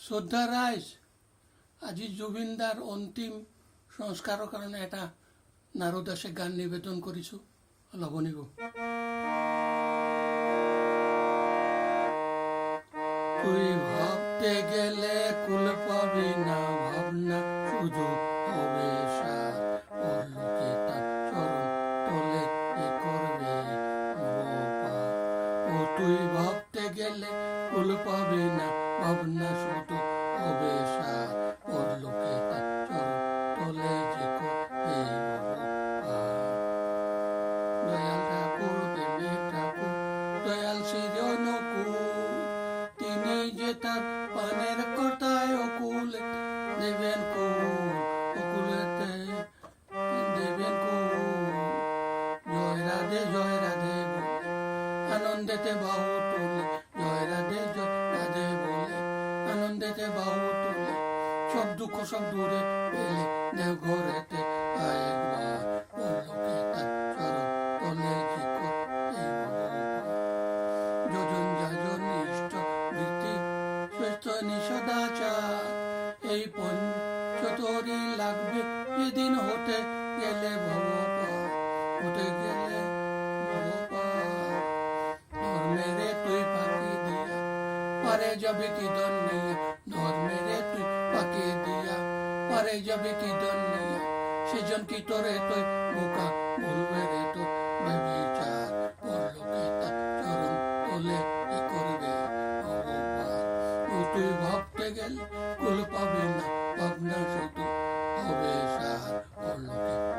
শ্রদ্ধা রাইস আজি জুবিনদাৰ অন্তিম সংস্কাৰৰ কাৰণে এটা নারদাসে গান নিবেদন কৰিছো লবণিব তুই ভাবতে গেলে কুল পাবি না ভাবনা শুধু হবে সার ওর লোকে তার চরণ তলে এ করবে ও তুই ভাবতে গেলে কুল পাবি না ভাবনা শুধু হবে সার ওর লোকে তার চরণ তলে যে করবে দয়াল ঠাকুর প্রেমে ঠাকুর দয়াল সৃজনকুল তিনি যে তার পানের কথায় অকুল দেবেন কুল অকুলেতে দেবেন কুল জয় রাধে বলে আনন্দেতে বাহু তোলে জয় রাধে বলে আনন্দেতে বাহু তোলে সব দুঃখ সব দূরে পেলে দেব ঘরেতে একবার ওর লোকে তার চরণ তলে যে করতে যোজন যাজন ইষ্ট বৃত্তি শ্রেষ্ঠ নিষদাচার এই পঞ্চতরি লাগবে যেদিন হতে গেলে ভবপার হতে গেলে ভবপার ধর্মেরে তুই ফাঁকি দিয়া পারে যাবে কি দন্যাইয়া ধর্মেরে তুই ফাঁকি দিয়া পারে যাবে কি দন্যাইয়া সেজন কি তোরে তুই বোকা বলবে রে তোর ব্যভিচার পরলোকে তার চরণ তোলে কি করবে ভগবান ও তুই ভাবতে গেলে কুল পাবে না ভাবনা শুধু হবে সার পরলোকে